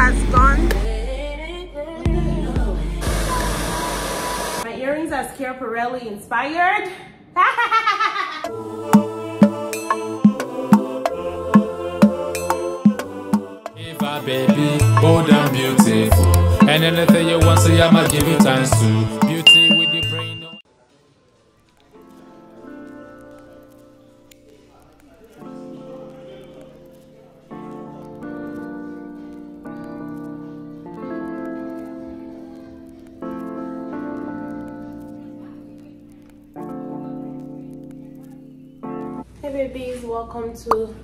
has gone. My earrings are Schiaparelli inspired. Eva, baby, bold and beautiful. And anything you want, say I'ma give you chance to. Beauty with your brain. Hey babies, welcome to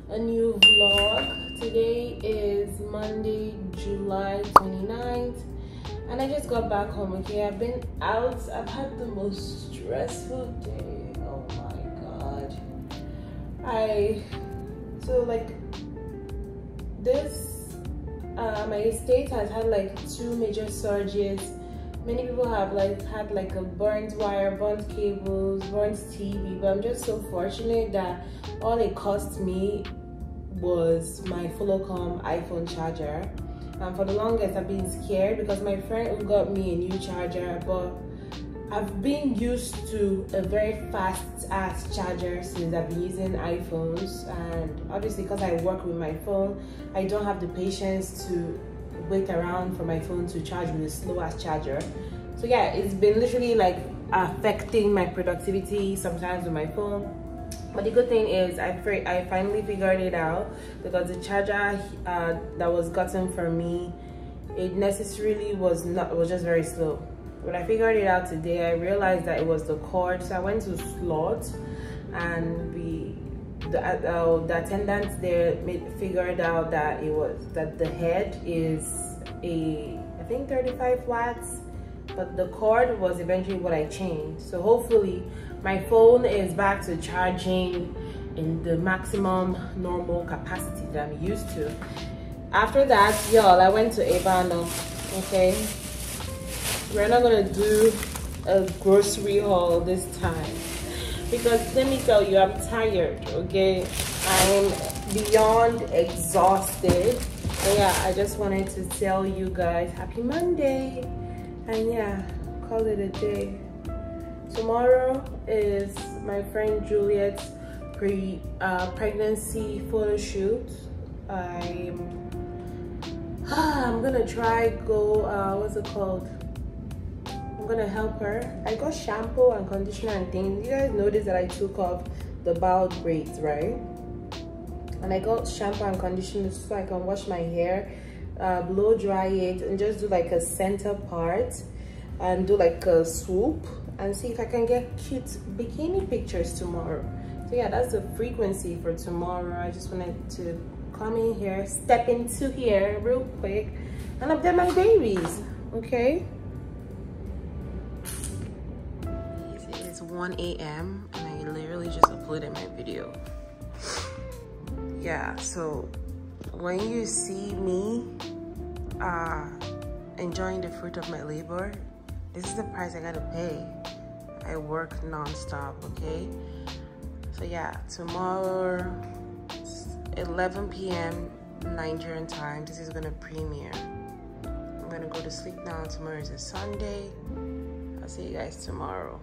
a new vlog. Today is Monday, July 29th, and I just got back home. Okay, I've been out. I've had the most stressful day. Oh my god. My estate has had like 2 major surges. Many people have had a burnt wire, burnt cables, burnt TV, but I'm just so fortunate that all it cost me was my Fullocom iPhone charger. And for the longest I've been scared because my friend got me a new charger, but I've been used to a very fast ass charger since I've been using iPhones, and obviously because I work with my phone, I don't have the patience to wait around for my phone to charge with a slow ass charger. So yeah, it's been literally like affecting my productivity sometimes with my phone. But the good thing is I finally figured it out, because the charger that was gotten for me, it necessarily was just very slow. When I figured it out today, I realized that it was the cord. So I went to Slot, and the attendants there figured out that the head is I think 35 watts, but the cord was eventually what I changed. So hopefully my phone is back to charging in the maximum normal capacity that I'm used to. After that, y'all, I went to Ebano. Okay, we're not gonna do a grocery haul this time, because let me tell you, I'm tired. Okay, I'm beyond exhausted. So yeah, I just wanted to tell you guys happy Monday, and yeah, call it a day. Tomorrow is my friend Juliet's pregnancy photo shoot. I'm gonna try what's it called? I'm gonna help her. I got shampoo and conditioner and things. You guys noticed that I took off the bald braids, right? And I got shampoo and conditioner so I can wash my hair, blow dry it, and just do like a center part and do like a swoop, and see if I can get cute bikini pictures tomorrow. So yeah, that's the frequency for tomorrow. I just wanted to come in here, step into here real quick, and update my babies. Okay, it is 1 a.m. and I literally just uploaded my video. Yeah, so when you see me enjoying the fruit of my labor, this is the price I gotta pay. I work non-stop. Okay, so yeah, tomorrow 11 p.m. Nigerian time, this is gonna premiere. I'm gonna go to sleep now. Tomorrow is a Sunday. I'll see you guys tomorrow.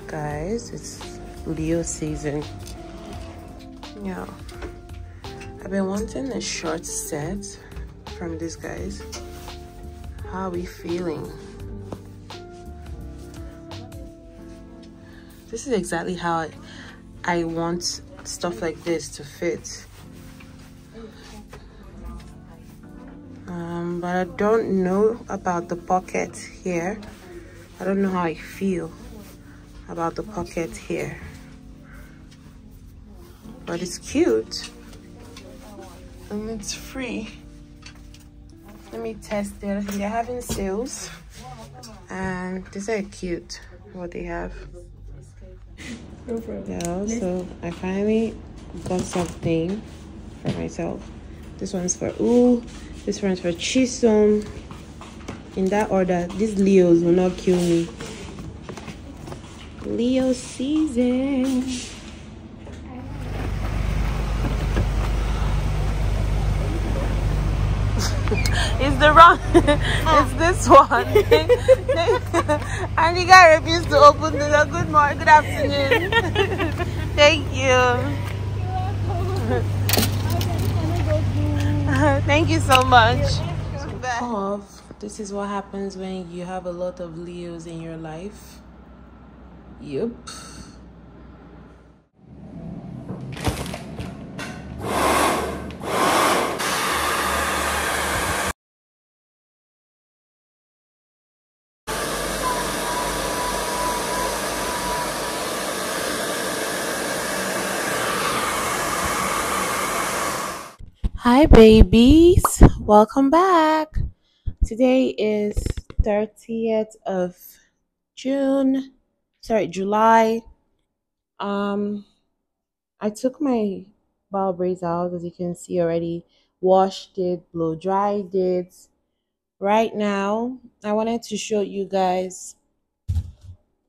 Guys, it's Leo season. Yeah, I've been wanting a short set from these guys. How are we feeling? This is exactly how I want stuff like this to fit. But I don't know about the pocket here. I don't know how I feel about the pocket here, but it's cute and it's free. Let me test it. They're having sales, and these are cute what they have. Yeah, so I finally got something for myself. This one's for Ooh, this one's for Chisom. In that order, these Leos will not kill me. Leo season. It's the wrong. It's this one. And the guy refused to open the door. Good morning. Good afternoon. Thank you. Thank you so much. This is what happens when you have a lot of Leos in your life. Yup. Hi babies, welcome back. Today is 30th of July. I took my bow braids out, as you can see already, washed it, blow dried it. Right now I wanted to show you guys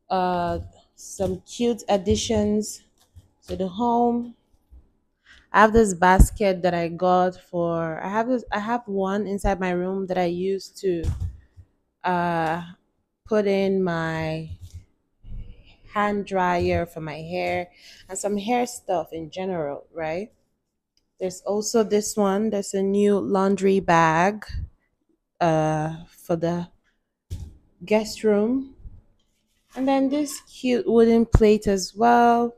some cute additions to the home. I have this basket that I got for I have one inside my room that I use to put in my hand dryer for my hair and some hair stuff in general, right? There's also this one. There's a new laundry bag for the guest room. And then this cute wooden plate as well.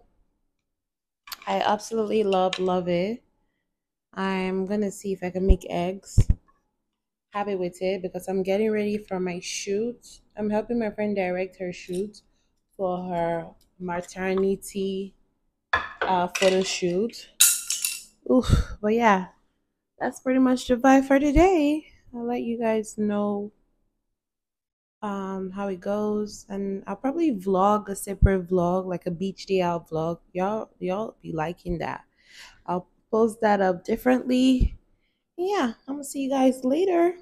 I absolutely love it. I'm gonna see if I can make eggs. Happy with it because I'm getting ready for my shoot. I'm helping my friend direct her shoot for her maternity photo shoot. Oof, but yeah, that's pretty much the vibe for today. I'll let you guys know how it goes, and I'll probably vlog a separate vlog, like a beach day out vlog. Y'all be liking that. I'll post that up differently. Yeah, I'm gonna see you guys later.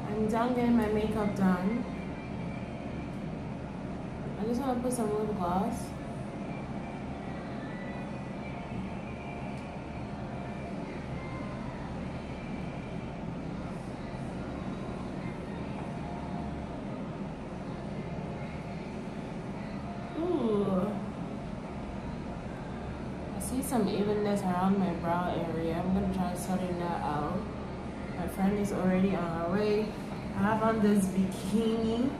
I'm done getting my makeup done. I just want to put some lip gloss. Ooh. I see some evenness around my brow area. I'm going to try sorting that out. My friend is already on her way. I have on this bikini.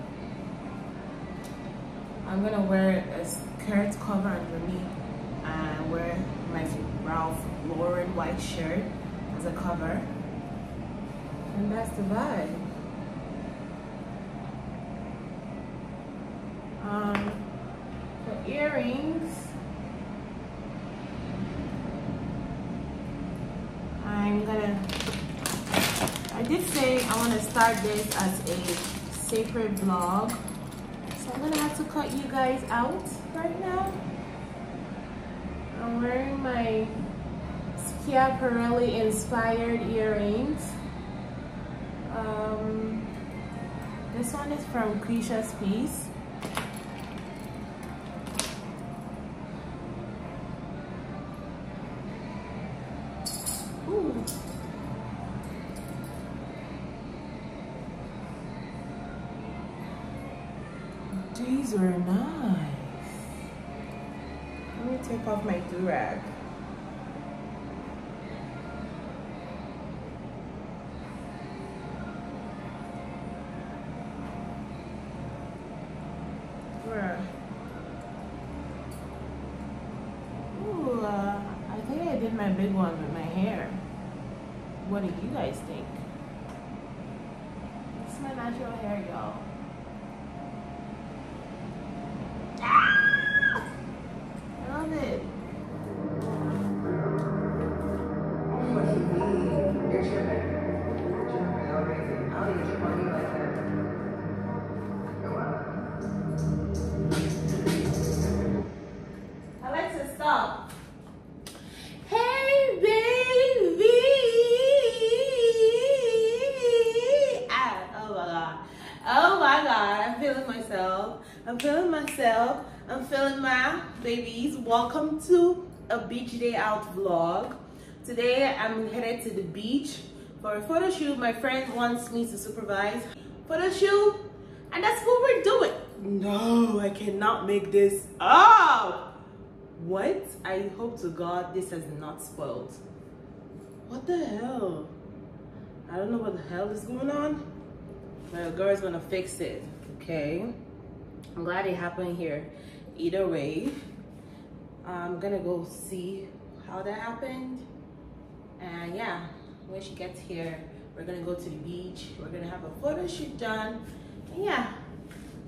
I'm gonna wear a skirt cover underneath and wear my Ralph Lauren white shirt as a cover. And that's the vibe. The earrings. I did say I want to start this as a sacred vlog, so I'm gonna have to cut you guys out right now. I'm wearing my Schiaparelli inspired earrings. This one is from Quisha's Piece. Ooh. Do These were nice. Let me take off my do-rag. Ooh, I think I did my big one with my hair. What do you guys think? This is my natural hair, y'all. I love it. Alexa, stop. Hey, baby. Oh my God. Oh my God. I'm feeling myself. I'm feeling myself. I'm feeling my babies. Welcome to a beach day out vlog. Today I'm headed to the beach for a photo shoot. My friend wants me to supervise photo shoot, and that's what we're doing. No, I cannot make this up. What? I hope to God this has not spoiled. What the hell? I don't know what the hell is going on. My girl's gonna fix it, okay? I'm glad it happened here. Either way, I'm gonna go see how that happened. And yeah, when she gets here, we're gonna go to the beach. We're gonna have a photo shoot done. And yeah,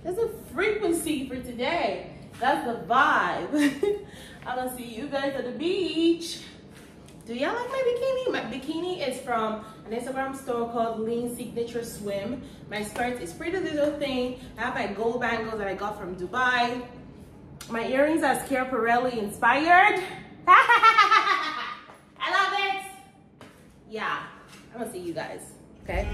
there's a frequency for today. That's the vibe. I'm gonna see you guys at the beach. Do y'all like my bikini? My bikini is from an Instagram store called Lean Signature Swim. My skirt is pretty little thing. I have my gold bangles that I got from Dubai. My earrings are Schiaparelli inspired. I love it. Yeah, I'm gonna see you guys. Okay.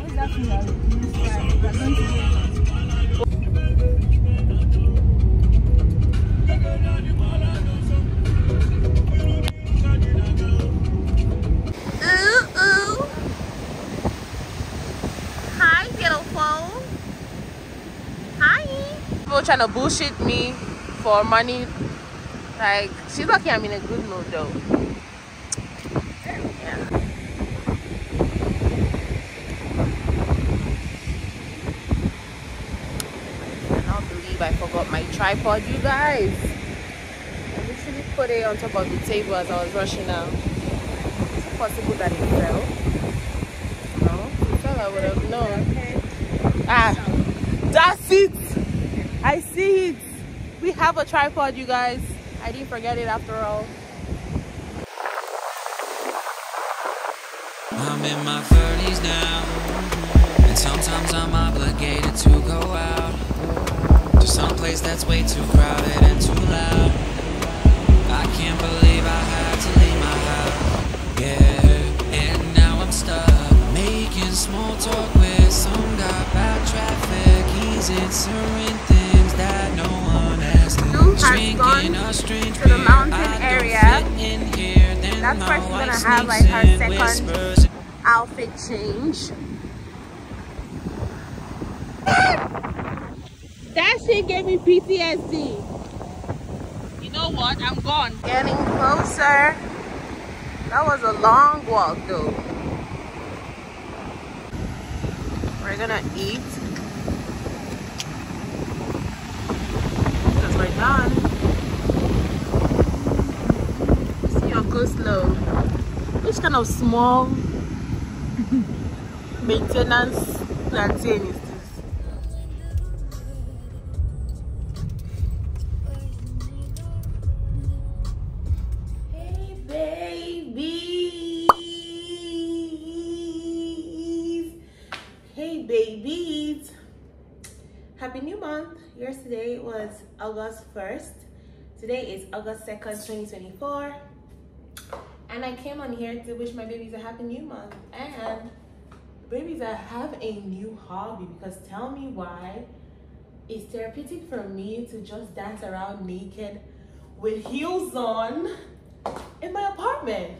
Hi, beautiful. Hi. People trying to bullshit me for money. Like, she's lucky I'm in a good mood though. Yeah. I cannot believe I forgot my tripod, you guys. I literally put it on top of the table as I was rushing out. Is it possible that it fell? No, it fell, I would have known. Ah, that's it. I see it. We have a tripod, you guys. I didn't forget it after all. I'm in my 30s now, and sometimes I'm obligated to go out to some place that's way too crowded and too loud. I can't believe I had to leave my house, yeah, and now I'm stuck making small talk with some guy about traffic. He's answering things that no one asked him. Has gone to the mountain area. That's where she's gonna have like her second outfit change. That shit gave me PTSD. You know what? I'm gone. Getting closer. That was a long walk though. We're gonna eat. Because we're done. See your go slow. Which kind of small maintenance plantain is this? Hey babies. Hey babies. Happy new month. Yesterday was August 1st. Today is August 2nd, 2024. And I came on here to wish my babies a happy new month. And babies, I have a new hobby, because tell me why it's therapeutic for me to just dance around naked with heels on in my apartment.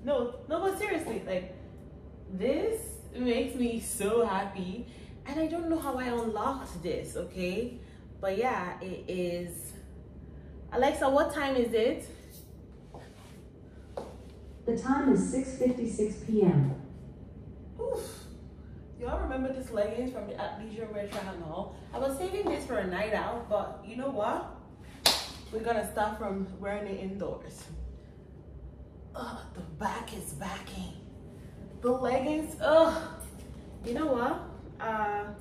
No, but seriously, like, this makes me so happy. And I don't know how I unlocked this, okay? But yeah, it is. Alexa, what time is it? The time is 6:56 p.m. Oof. Y'all remember this leggings from the Athleisure Wear Channel? I was saving this for a night out, but you know what? We're gonna stop from wearing it indoors. Ugh, the back is backing. The leggings, ugh. You know what?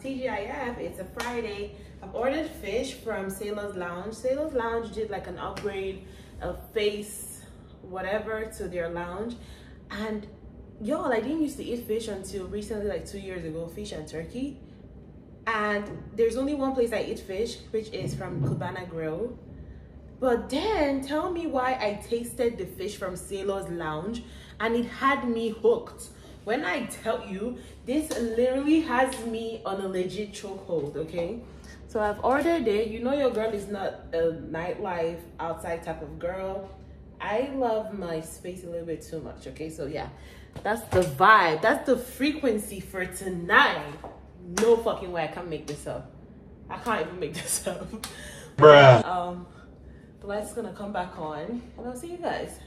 TGIF, it's a Friday. I've ordered fish from Sailor's Lounge. Sailor's Lounge did like an upgrade of face, whatever, to their lounge. And y'all, I didn't used to eat fish until recently, like 2 years ago, fish and turkey. And there's only one place I eat fish, which is from Cabana Grill. But then tell me why I tasted the fish from Sailor's Lounge and it had me hooked. When I tell you, this literally has me on a legit chokehold, okay? So I've ordered it. You know your girl is not a nightlife outside type of girl. I love my space a little bit too much, okay? So yeah, that's the vibe. That's the frequency for tonight. No fucking way I can't make this up. I can't even make this up. Bruh. The light's gonna come back on and I'll see you guys.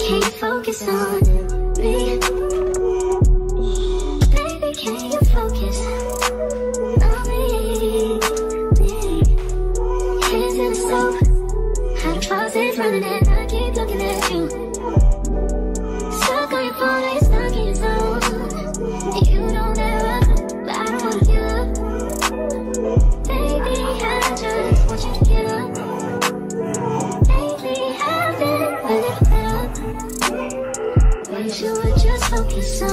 Can't focus on me. Baby, can you focus on me? Hands in the soap, had a faucet running and I keep looking at you. Stuck on your phone, it's stuck in your zone. You don't ever come, but I don't wanna give up. Baby, I just want you to get up. Lately, I've been a little fed up. Wish you would just focus on